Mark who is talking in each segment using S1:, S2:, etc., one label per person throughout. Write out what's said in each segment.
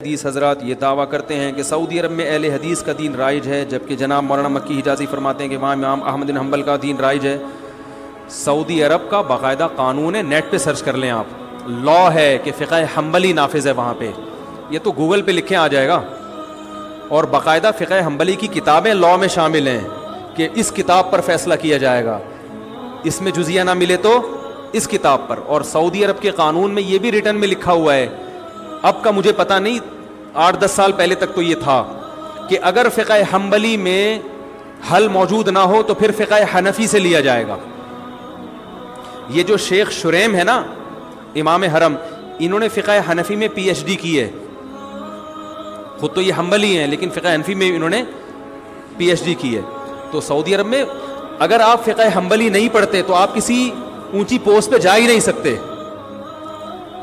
S1: حدیث حضرات یہ دعویٰ کرتے ہیں کہ سعودی عرب میں اہل حدیث کا دین رائج ہے، جبکہ جناب مولانا مکی حجازی فرماتے ہیں کہ وہاں امام احمد بن حنبل کا دین رائج ہے۔ سعودی عرب کا باقاعدہ قانون ہے، نیٹ پہ سرچ کر لیں آپ، لا ہے کہ فقہ حنبلی نافذ ہے وہاں پہ، یہ تو گوگل پہ لکھیں آ جائے گا، اور باقاعدہ فقہ حنبلی کی کتابیں لا میں شامل ہیں کہ اس کتاب پر فیصلہ کیا جائے گا، اس میں جزیہ نہ ملے تو اس کتاب پر۔ اور سعودی عرب کے قانون میں یہ بھی ریٹن میں لکھا ہوا ہے، اب کا مجھے پتہ نہیں، 8-10 سال پہلے تک تو یہ تھا کہ اگر فقہ حنبلی میں حل موجود نہ ہو تو پھر فقہ حنفی سے لیا جائے گا۔ یہ جو شیخ شریم ہے نا امام حرم، انہوں نے فقہ حنفی میں پی ایچ ڈی کی ہے، خود تو یہ حنبلی ہیں لیکن فقہ حنفی میں انہوں نے پی ایچ ڈی کی ہے۔ تو سعودی عرب میں اگر آپ فقہ حنبلی نہیں پڑھتے تو آپ کسی اونچی پوسٹ پہ جا ہی نہیں سکتے،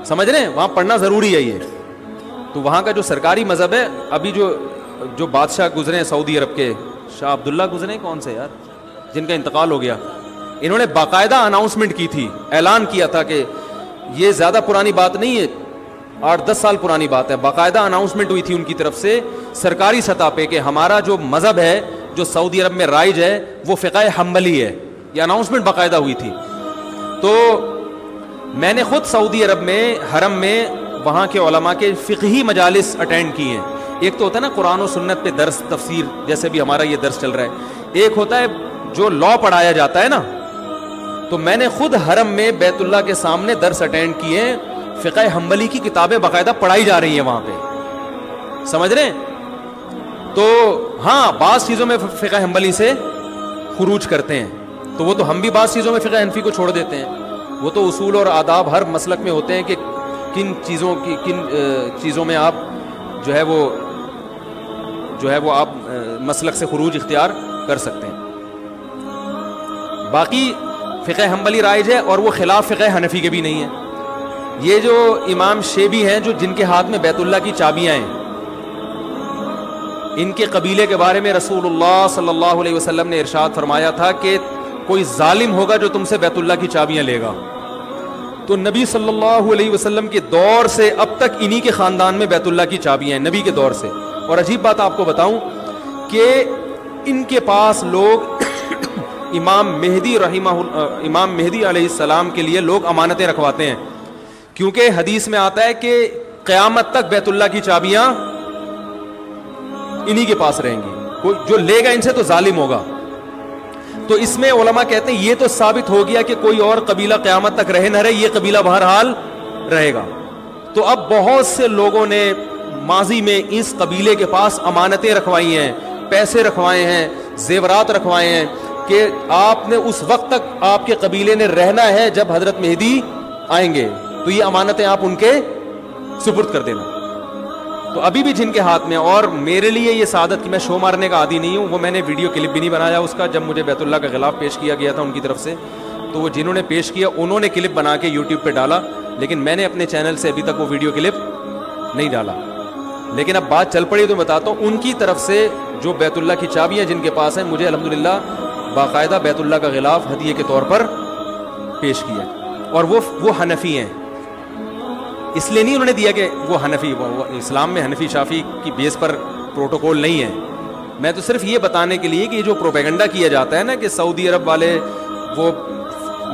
S1: سمجھ رہے ہیں، وہاں پڑھنا ضروری ہے۔ یہ تو وہاں کا جو سرکاری مذہب ہے، ابھی جو بادشاہ گزرے ہیں سعودی عرب کے، شاہ عبداللہ گزرے کون سے یار جن کا انتقال ہو گیا، انہوں نے باقاعدہ اناؤنسمنٹ کی تھی، اعلان کیا تھا کہ یہ زیادہ پرانی بات نہیں ہے، 8-10 سال پرانی بات ہے، باقاعدہ اناؤنسمنٹ ہوئی تھی ان کی طرف سے سرکاری سطح پہ کہ ہمارا جو مذہب ہے جو سعودی عرب میں رائج ہے وہ فقہ حنبلی ہے، یہ اناؤنسمنٹ باقاعدہ ہوئی تھی۔ تو میں نے خود سعودی عرب میں حرم میں وہاں کے علماء کے فقہی مجالس اٹینڈ کی ہیں۔ ایک تو ہوتا ہے نا قرآن و سنت پہ درس تفسیر، جیسے بھی ہمارا یہ درس چل رہا ہے، ایک ہوتا ہے جو لا پڑھایا جاتا ہے نا، تو میں نے خود حرم میں بیت اللہ کے سامنے درس اٹینڈ کیے ہیں، فقہ حنبلی کی کتابیں باقاعدہ پڑھائی جا رہی ہیں وہاں پہ، سمجھ رہے ہیں۔ تو ہاں بعض چیزوں میں فقہ حنبلی سے خروج کرتے ہیں، تو وہ تو ہم بھی بعض چیزوں میں فقہ حنفی کو چھوڑ دیتے ہیں، وہ تو اصول اور آداب ہر مسلک میں ہوتے ہیں کہ کن چیزوں میں آپ جو ہے وہ آپ مسلک سے خروج اختیار کر سکتے ہیں۔ باقی فقہ حنبلی رائج ہے اور وہ خلاف فقہ حنفی کے بھی نہیں ہے۔ یہ جو امام شیبی ہیں جو جن کے ہاتھ میں بیت اللہ کی چابیاں ہیں، ان کے قبیلے کے بارے میں رسول اللہ صلی اللہ علیہ وسلم نے ارشاد فرمایا تھا کہ کوئی ظالم ہوگا جو تم سے بیت اللہ کی چابیاں لے گا، تو نبی صلی اللہ علیہ وسلم کے دور سے اب تک انہی کے خاندان میں بیت اللہ کی چابیاں ہیں، نبی کے دور سے۔ اور عجیب بات آپ کو بتاؤں کہ ان کے پاس لوگ امام مہدی علیہ السلام کے لیے لوگ امانتیں رکھواتے ہیں، کیونکہ حدیث میں آتا ہے کہ قیامت تک بیت اللہ کی چابیاں انہی کے پاس رہیں گی، کوئی جو لے گا ان سے تو ظالم ہوگا۔ تو اس میں علماء کہتے ہیں یہ تو ثابت ہو گیا کہ کوئی اور قبیلہ قیامت تک رہے نہ رہے، یہ قبیلہ بہرحال رہے گا۔ تو اب بہت سے لوگوں نے ماضی میں اس قبیلے کے پاس امانتیں رکھوائی ہیں، پیسے رکھوائے ہیں، زیورات رکھوائے ہیں کہ آپ نے اس وقت تک آپ کے قبیلے نے رہنا ہے جب حضرت مہدی آئیں گے، تو یہ امانتیں آپ ان کے سپرد کر دینا۔ تو ابھی بھی جن کے ہاتھ میں، اور میرے لیے یہ سعادت کہ میں شو مارنے کا عادی نہیں ہوں، وہ میں نے ویڈیو کلپ بھی نہیں بنایا اس کا، جب مجھے بیت اللہ کا غلاف پیش کیا گیا تھا ان کی طرف سے، تو وہ جنہوں نے پیش کیا انہوں نے کلپ بنا کے یوٹیوب پہ ڈالا، لیکن میں نے اپنے چینل سے ابھی تک وہ ویڈیو کلپ نہیں ڈالا۔ لیکن اب بات چل پڑی تو میں بتاتا ہوں، ان کی طرف سے جو بیت اللہ کی چابیاں جن کے پاس ہیں، مجھے الحمدللہ باقاعدہ بیت اللہ کا غلاف ہدیے کے طور پر پیش کیا، اور وہ حنفی ہیں، اس لیے نہیں انہوں نے دیا کہ وہ حنفی، اسلام میں حنفی شافی کی بیس پر پروٹوکول نہیں ہے۔ میں تو صرف یہ بتانے کے لیے کہ یہ جو پروپیگنڈا کیا جاتا ہے نا کہ سعودی عرب والے وہ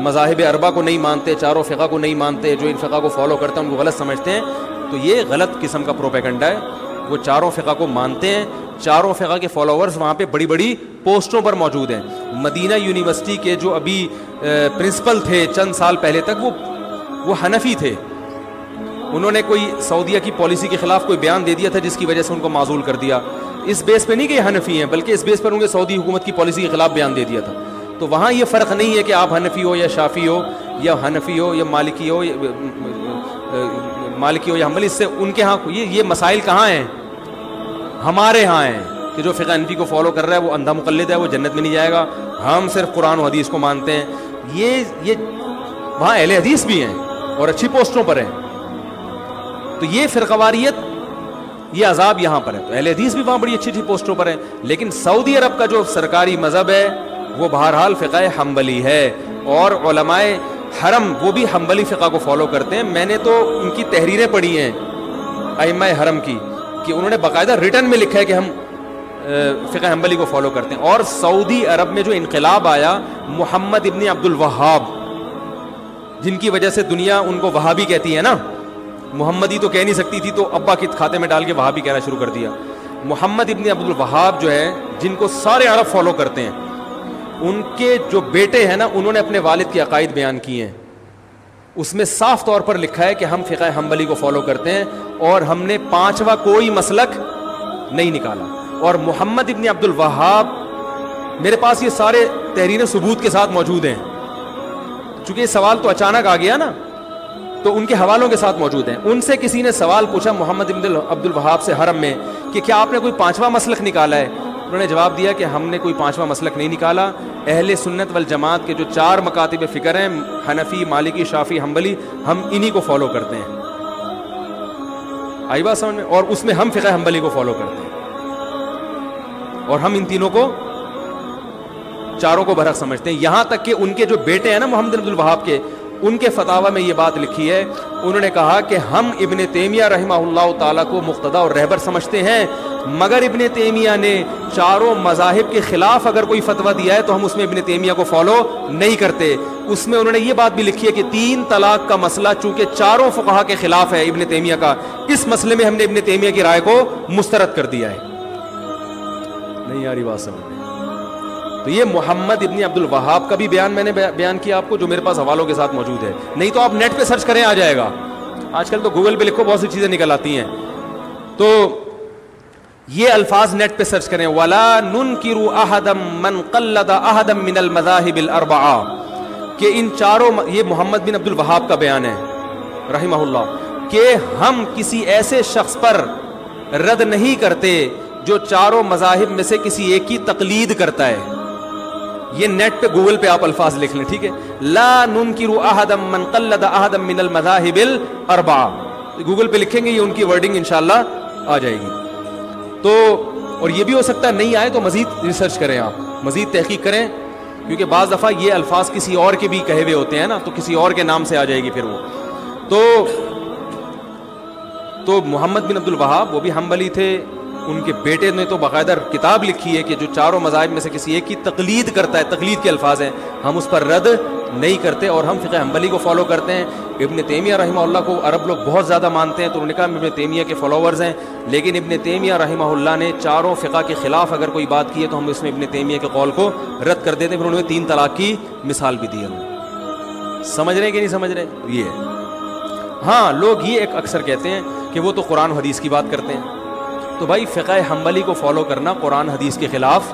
S1: مذاہب اربعہ کو نہیں مانتے، چاروں فقہ کو نہیں مانتے، جو ان فقہ کو فالو کرتے ہیں ان کو غلط سمجھتے ہیں، تو یہ غلط قسم کا پروپیگنڈا ہے۔ وہ چاروں فقہ کو مانتے ہیں، چاروں فقہ کے فالوورز وہاں پہ بڑی بڑی پوسٹوں پر موجود ہیں۔ مدینہ یونیورسٹی کے جو ابھی پرنسپل تھے چند سال پہلے تک، وہ حنفی تھے، انہوں نے کوئی سعودیہ کی پالیسی کے خلاف کوئی بیان دے دیا تھا جس کی وجہ سے ان کو معزول کر دیا، اس بیس پہ نہیں کہ یہ حنفی ہیں، بلکہ اس بیس پر ان کے سعودی حکومت کی پالیسی کے خلاف بیان دے دیا تھا۔ تو وہاں یہ فرق نہیں ہے کہ آپ حنفی ہو یا شافی ہو یا حنفی ہو یا مالکی ہو یا حنبلی، اس سے ان کے ہاں یہ مسائل کہاں ہیں؟ ہمارے ہاں ہیں کہ جو فقہ حنفی کو فالو کر رہا ہے وہ اندھا مقلد ہے، وہ جنت میں نہیں جائے گا، ہم صرف قرآن و حدیث کو مانتے ہیں۔ یہ وہاں اہل حدیث بھی ہیں اور اچھی پوسٹوں پر ہیں، تو یہ فرقواریت، یہ عذاب یہاں پر ہے۔ تو اہل حدیث بھی وہاں بڑی اچھی اچھی پوسٹوں پر ہیں، لیکن سعودی عرب کا جو سرکاری مذہب ہے وہ بہرحال فقہ حنبلی ہے، اور علماء حرم وہ بھی حنبلی فقہ کو فالو کرتے ہیں۔ میں نے تو ان کی تحریریں پڑھی ہیں ائمہ حرم کی، کہ انہوں نے باقاعدہ ریٹن میں لکھا ہے کہ ہم فقہ حنبلی کو فالو کرتے ہیں. اور سعودی عرب میں جو انقلاب آیا محمد ابن عبد الوہاب, جن کی وجہ سے دنیا ان کو وہابی کہتی ہے نا, محمدی تو کہہ نہیں سکتی تھی تو ابا کے کھاتے میں ڈال کے وہابی کہنا شروع کر دیا. محمد ابن عبد الوہاب جو ہے, جن کو سارے عرب فالو کرتے ہیں, ان کے جو بیٹے ہیں نا, انہوں نے اپنے والد کے عقائد بیان کیے ہیں. اس میں صاف طور پر لکھا ہے کہ ہم فقہ حنبلی کو فالو کرتے ہیں اور ہم نے پانچواں کوئی مسلک نہیں نکالا. اور محمد ابن عبد الوہاب, میرے پاس یہ سارے تحریر ثبوت کے ساتھ موجود ہیں, چونکہ یہ سوال تو اچانک آ گیا نا, تو ان کے حوالوں کے ساتھ موجود ہیں. ان سے کسی نے سوال پوچھا محمد ابن عبد الوہاب سے حرم میں کہ کیا آپ نے کوئی پانچواں مسلک نکالا ہے؟ انہوں نے جواب دیا کہ ہم نے کوئی پانچواں مسلک نہیں نکالا. اہل سنت والجماعت کے جو 4 مکاتب فکر ہیں, حنفی, مالکی, شافعی, حنبلی, ہم انہی کو فالو کرتے ہیں. آئی بات سمجھ میں؟ اور اس میں ہم فقہ حنبلی کو فالو کرتے ہیں, اور ہم ان تینوں کو, چاروں کو برحق سمجھتے ہیں. یہاں تک کہ ان کے جو بیٹے ہیں نا محمد ابن عبد الوہاب کے, ان کے فتاوی میں یہ بات لکھی ہے, انہوں نے کہا کہ ہم ابن تیمیہ رحمہ اللہ تعالیٰ کو مقتدا اور رہبر سمجھتے ہیں, مگر ابن تیمیہ نے چاروں مذاہب کے خلاف اگر کوئی فتویٰ دیا ہے تو ہم اس میں ابن تیمیہ کو فالو نہیں کرتے. اس میں انہوں نے یہ بات بھی لکھی ہے کہ 3 طلاق کا مسئلہ چونکہ چاروں فقہا کے خلاف ہے ابن تیمیہ کا, اس مسئلے میں ہم نے ابن تیمیہ کی رائے کو مسترد کر دیا ہے. نہیں آ رہی بات سمجھ میں؟ تو یہ محمد ابن عبد الوہاب کا بھی بیان میں نے بیان کیا آپ کو, جو میرے پاس حوالوں کے ساتھ موجود ہے. نہیں تو آپ نیٹ پہ سرچ کریں, آ جائے گا. آج کل تو گوگل پہ لکھو, بہت سی چیزیں نکل آتی ہیں. تو یہ الفاظ نیٹ پہ سرچ کریں, وَلَا نُنْكِرُ أَحَدًا مَنْ قَلَّدَ أَحَدًا مِنَ الْمَذَاهِبِ الْأَرْبَعَةِ, کہ ان چاروں, یہ محمد بن عبد الوہاب کا بیان ہے رحمہ اللہ, کہ ہم کسی ایسے شخص پر رد نہیں کرتے جو چاروں مذاہب میں سے کسی ایک کی تقلید کرتا ہے. یہ نیٹ پہ گوگل پہ آپ الفاظ لکھ لیں, ٹھیک ہے, لا ننکر احدا من قلد احدا من المذاہب الاربعہ, گوگل پہ لکھیں گے, یہ ان کی ورڈنگ انشاءاللہ آ جائے گی. تو اور یہ بھی ہو سکتا ہے نہیں آئے تو مزید ریسرچ کریں, آپ مزید تحقیق کریں, کیونکہ بعض دفعہ یہ الفاظ کسی اور کے بھی کہے ہوئے ہوتے ہیں نا, تو کسی اور کے نام سے آ جائے گی پھر وہ. تو محمد بن عبد الوہاب وہ بھی حنبلی تھے, ان کے بیٹے نے تو باقاعدہ کتاب لکھی ہے کہ جو چاروں مذاہب میں سے کسی ایک کی تقلید کرتا ہے, تقلید کے الفاظ ہیں, ہم اس پر رد نہیں کرتے اور ہم فقہ حنبلی کو فالو کرتے ہیں. ابن تیمیہ رحمہ اللہ کو عرب لوگ بہت زیادہ مانتے ہیں, تو انہوں نے کہا ہم ابن تیمیہ کے فالوورز ہیں, لیکن ابن تیمیہ رحمہ اللہ نے چاروں فقہ کے خلاف اگر کوئی بات کی ہے تو ہم اس میں ابن تیمیہ کے قول کو رد کر دیتے ہیں. پھر انہوں نے 3 طلاق کی مثال بھی دی ہے. سمجھ رہے ہیں کہ نہیں سمجھ رہے؟ یہ ہے. ہاں, لوگ یہ ایک اکثر کہتے ہیں کہ وہ تو قرآن و حدیث کی بات کرتے ہیں. تو بھائی فقہ حنبلی کو فالو کرنا قرآن حدیث کے خلاف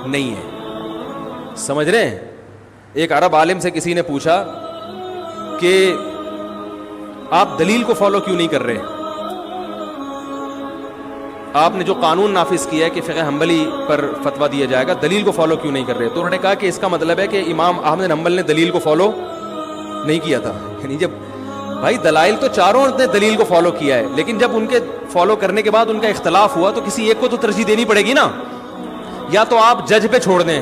S1: نہیں ہے, سمجھ رہے ہیں؟ ایک عرب عالم سے کسی نے پوچھا کہ آپ دلیل کو فالو کیوں نہیں کر رہے, آپ نے جو قانون نافذ کیا ہے کہ فقہ حنبلی پر فتویٰ دیا جائے گا, دلیل کو فالو کیوں نہیں کر رہے؟ تو انہوں نے کہا کہ اس کا مطلب ہے کہ امام احمد بن حنبل نے دلیل کو فالو نہیں کیا تھا. یعنی جب بھائی دلائل تو چاروں نے دلیل کو فالو کیا ہے, لیکن جب ان کے فالو کرنے کے بعد ان کا اختلاف ہوا تو کسی ایک کو تو ترجیح دینی پڑے گی نا. یا تو آپ جج پہ چھوڑ دیں,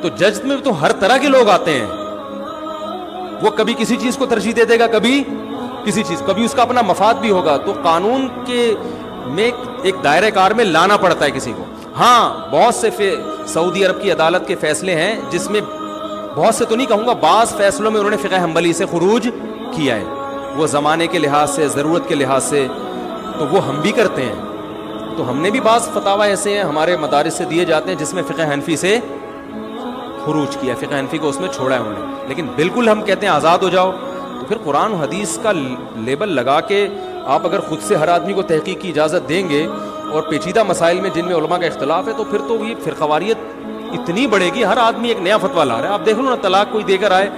S1: تو جج میں تو ہر طرح کے لوگ آتے ہیں, وہ کبھی کسی چیز کو ترجیح دے دے گا, کبھی کسی چیز, کبھی اس کا اپنا مفاد بھی ہوگا. تو قانون کے میں ایک دائرہ کار میں لانا پڑتا ہے کسی کو. ہاں, بہت سے سعودی عرب کی عدالت کے فیصلے ہیں جس میں, بہت سے تو نہیں کہوں گا, بعض فیصلوں میں انہوں نے فقہ حنبلی سے خروج کیا ہے, وہ زمانے کے لحاظ سے, ضرورت کے لحاظ سے, تو وہ ہم بھی کرتے ہیں. تو ہم نے بھی بعض فتاوی ایسے ہیں ہمارے مدارس سے دیے جاتے ہیں جس میں فقہ حنفی سے خروج کیا, فقہ حنفی کو اس میں چھوڑا ہے انہوں نے. لیکن بالکل ہم کہتے ہیں آزاد ہو جاؤ, تو پھر قرآن و حدیث کا لیبل لگا کے آپ اگر خود سے ہر آدمی کو تحقیق کی اجازت دیں گے, اور پیچیدہ مسائل میں جن میں علماء کا اختلاف ہے, تو پھر تو یہ فرقواریت اتنی بڑھے گی, ہر آدمی ایک نیا فتویٰ لا رہا ہے. آپ دیکھ لو نا, طلاق کوئی دے کر آئے,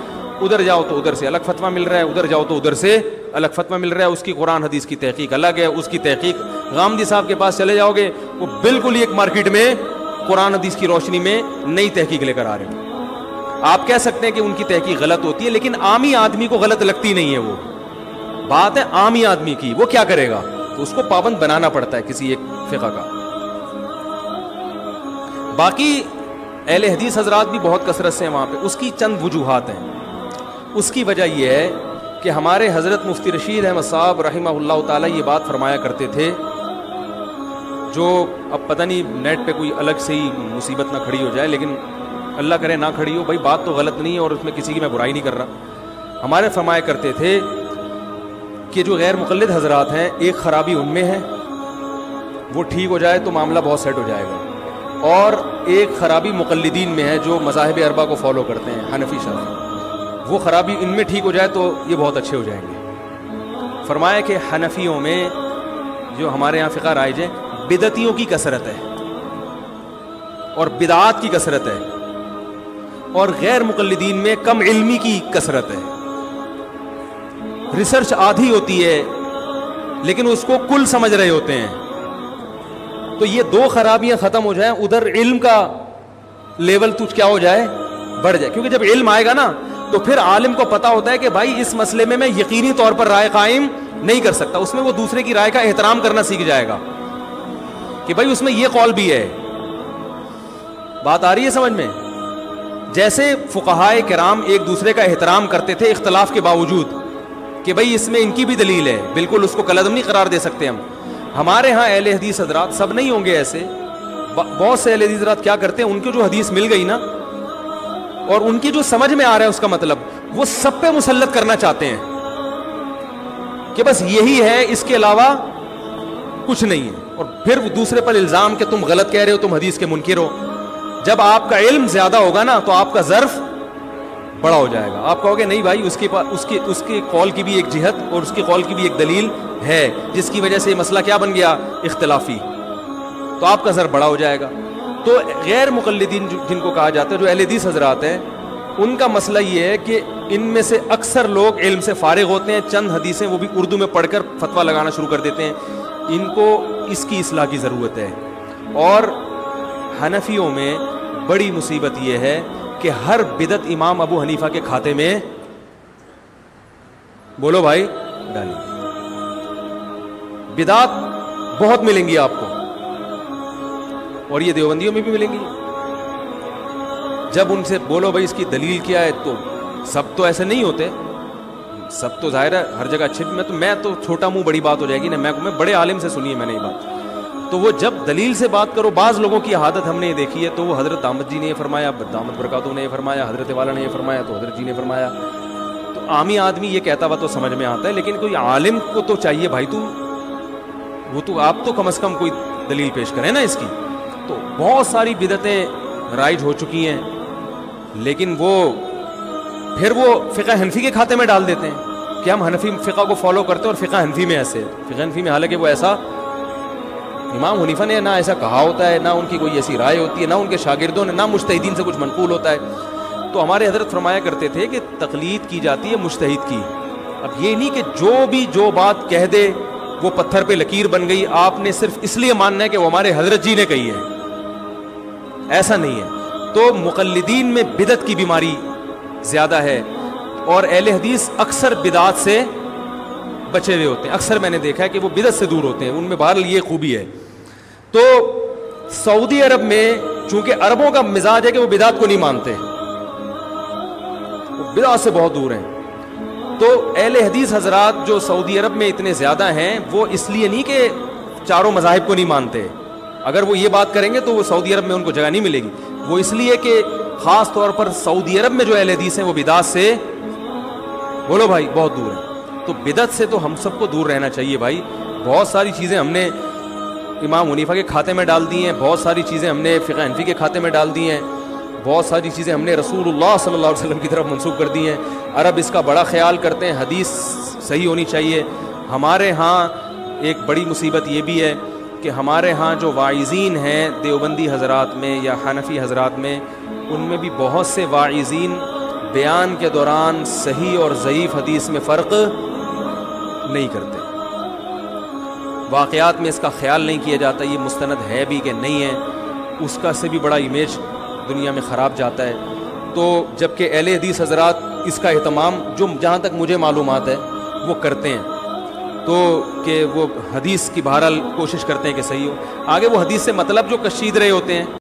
S1: ادھر جاؤ تو ادھر سے الگ فتویٰ مل رہا ہے, ادھر جاؤ تو ادھر سے الگ فتویٰ مل رہا ہے. اس کی قرآن حدیث کی تحقیق الگ ہے, اس کی تحقیق غامدی صاحب کے پاس چلے جاؤ گے, وہ بالکل ہی ایک مارکیٹ میں قرآن حدیث کی روشنی میں نئی تحقیق لے کر آ رہے ہیں. آپ کہہ سکتے ہیں کہ ان کی تحقیق غلط ہوتی ہے, لیکن عامی آدمی کو غلط لگتی نہیں ہے. وہ بات ہے عامی آدمی کی, وہ کیا کرے گا, تو اس کو پابند بنانا پڑتا ہے کسی ایک فقہ کا. باقی اہل حدیث حضرات بھی بہت کثرت سے ہیں وہاں پہ, اس کی چند وجوہات ہیں. اس کی وجہ یہ ہے کہ ہمارے حضرت مفتی رشید احمد صاحب رحمہ اللہ تعالیٰ یہ بات فرمایا کرتے تھے، جو اب پتہ نہیں نیٹ پہ کوئی الگ سے ہی مصیبت نہ کھڑی ہو جائے، لیکن اللہ کرے نہ کھڑی ہو، بھائی بات تو غلط نہیں ہے اور اس میں کسی کی میں برائی نہیں کر رہا۔ ہمارے فرمایا کرتے تھے کہ جو غیر مقلد حضرات ہیں، ایک خرابی ان میں ہے، وہ ٹھیک ہو جائے تو معاملہ بہت سیٹ ہو جائے گا، اور ایک خرابی مقلدین میں ہے جو مذاہب اربعہ کو فالو کرتے ہیں، حنفی شافعی، وہ خرابی ان میں ٹھیک ہو جائے تو یہ بہت اچھے ہو جائیں گے۔ فرمایا کہ حنفیوں میں جو ہمارے یہاں فقہ رائج ہے، بدعتیوں کی کثرت ہے اور بدعات کی کثرت ہے، اور غیر مقلدین میں کم علمی کی کثرت ہے، ریسرچ آدھی ہوتی ہے لیکن اس کو کل سمجھ رہے ہوتے ہیں۔ تو یہ دو خرابیاں ختم ہو جائیں، ادھر علم کا لیول تو کیا ہو جائے، بڑھ جائے، کیونکہ جب علم آئے گا نا تو پھر عالم کو پتا ہوتا ہے کہ بھائی اس مسئلے میں یقینی طور پر رائے قائم نہیں کر سکتا، اس میں وہ دوسرے کی رائے کا احترام کرنا سیکھ جائے گا کہ بھائی اس میں یہ قول بھی ہے۔ بات آ رہی ہے سمجھ میں؟ جیسے فقہائے کرام ایک دوسرے کا احترام کرتے تھے اختلاف کے باوجود کہ بھائی اس میں ان کی بھی دلیل ہے، بالکل اس کو کلعدم نہیں قرار دے سکتے ہم۔ ہمارے ہاں اہل حدیث حضرات، سب نہیں ہوں گے ایسے، بہت سے اہل حدیث حضرات کیا کرتے ہیں، ان کو جو حدیث مل گئی نا اور ان کی جو سمجھ میں آ رہا ہے اس کا مطلب، وہ سب پہ مسلط کرنا چاہتے ہیں کہ بس یہی ہے، اس کے علاوہ کچھ نہیں ہے، اور پھر دوسرے پر الزام کہ تم غلط کہہ رہے ہو، تم حدیث کے منکر ہو۔ جب آپ کا علم زیادہ ہوگا نا تو آپ کا ظرف بڑا ہو جائے گا، آپ کہو گے نہیں بھائی اس کے قول کی بھی ایک جہت اور اس کی قول کی بھی ایک دلیل ہے جس کی وجہ سے یہ مسئلہ کیا بن گیا، اختلافی، تو آپ کا ظرف بڑا ہو جائے گا۔ تو غیر مقلدین جن کو کہا جاتا ہے، جو اہل حدیث حضرات ہیں، ان کا مسئلہ یہ ہے کہ ان میں سے اکثر لوگ علم سے فارغ ہوتے ہیں، چند حدیثیں وہ بھی اردو میں پڑھ کر فتویٰ لگانا شروع کر دیتے ہیں، ان کو اس کی اصلاح کی ضرورت ہے۔ اور حنفیوں میں بڑی مصیبت یہ ہے کہ ہر بدعت امام ابو حنیفہ کے کھاتے میں، بولو بھائی، ڈالی بدعات بہت ملیں گی آپ کو، اور یہ دیوبندیوں میں بھی ملیں گی۔ جب ان سے بولو بھائی اس کی دلیل کیا ہے، تو سب تو ایسے نہیں ہوتے، سب تو ظاہر ہے ہر جگہ اچھے، میں تو چھوٹا منہ بڑی بات ہو جائے گی نا، میں بڑے عالم سے سنی ہے میں نے یہ بات، تو وہ جب دلیل سے بات کرو، بعض لوگوں کی عادت ہم نے یہ دیکھی ہے، تو وہ حضرت دامت جی نے یہ فرمایا، دامت برکاتہ نے یہ فرمایا، حضرت والا نے یہ فرمایا، تو حضرت جی نے فرمایا، تو عامی آدمی یہ کہتا ہوا تو سمجھ میں آتا ہے، لیکن کوئی عالم کو تو چاہیے بھائی آپ تو کم از کم کوئی دلیل پیش کریں نا اس کی۔ تو بہت ساری بدعتیں رائج ہو چکی ہیں، لیکن پھر وہ فقہ حنفی کے کھاتے میں ڈال دیتے ہیں کہ ہم حنفی فقہ کو فالو کرتے ہیں، اور فقہ حنفی میں ایسے، فقہ حنفی میں حالانکہ وہ ایسا امام حنیفہ نے نہ ایسا کہا ہوتا ہے، نہ ان کی کوئی ایسی رائے ہوتی ہے، نہ ان کے شاگردوں نے، نہ مجتہدین سے کچھ منقول ہوتا ہے۔ تو ہمارے حضرت فرمایا کرتے تھے کہ تقلید کی جاتی ہے مجتہد کی۔ اب یہ نہیں کہ جو بات کہہ دے وہ پتھر پہ لکیر بن گئی، آپ نے صرف اس لیے ماننا ہے کہ وہ ہمارے حضرت جی نے کہی ہے، ایسا نہیں ہے۔ تو مقلدین میں بدعت کی بیماری زیادہ ہے، اور اہل حدیث اکثر بدعات سے بچے ہوئے ہوتے ہیں، اکثر میں نے دیکھا ہے کہ وہ بدعت سے دور ہوتے ہیں، ان میں بہرحال یہ خوبی ہے۔ تو سعودی عرب میں چونکہ عربوں کا مزاج ہے کہ وہ بدعات کو نہیں مانتے، وہ بدعات سے بہت دور ہیں، تو اہل حدیث حضرات جو سعودی عرب میں اتنے زیادہ ہیں، وہ اس لیے نہیں کہ چاروں مذاہب کو نہیں مانتے، اگر وہ یہ بات کریں گے تو وہ سعودی عرب میں ان کو جگہ نہیں ملے گی، وہ اس لیے کہ خاص طور پر سعودی عرب میں جو اہل حدیث ہیں وہ بدعات سے، بولو بھائی، بہت دور ہیں۔ تو بدعت سے تو ہم سب کو دور رہنا چاہیے بھائی۔ بہت ساری چیزیں ہم نے امام حنیفہ کے کھاتے میں ڈال دی ہیں، بہت ساری چیزیں ہم نے فقہ حنفی کے کھاتے میں ڈال دی ہیں، بہت ساری چیزیں ہم نے رسول اللہ صلی اللہ علیہ وسلم کی طرف منسوب کر دی ہیں۔ عرب اس کا بڑا خیال کرتے ہیں، حدیث صحیح ہونی چاہیے۔ ہمارے ہاں ایک بڑی مصیبت یہ بھی ہے کہ ہمارے ہاں جو واعظین ہیں دیوبندی حضرات میں یا حنفی حضرات میں، ان میں بھی بہت سے واعظین بیان کے دوران صحیح اور ضعیف حدیث میں فرق نہیں کرتے، واقعات میں اس کا خیال نہیں کیا جاتا یہ مستند ہے بھی کہ نہیں ہے، اس کا سے بھی بڑا امیج دنیا میں خراب جاتا ہے۔ تو جبکہ اہل حدیث حضرات اس کا اہتمام، جو جہاں تک مجھے معلومات ہے، وہ کرتے ہیں، تو کہ وہ حدیث کی بہرحال کوشش کرتے ہیں کہ صحیح ہو، آگے وہ حدیث سے مطلب جو کشید رہے ہوتے ہیں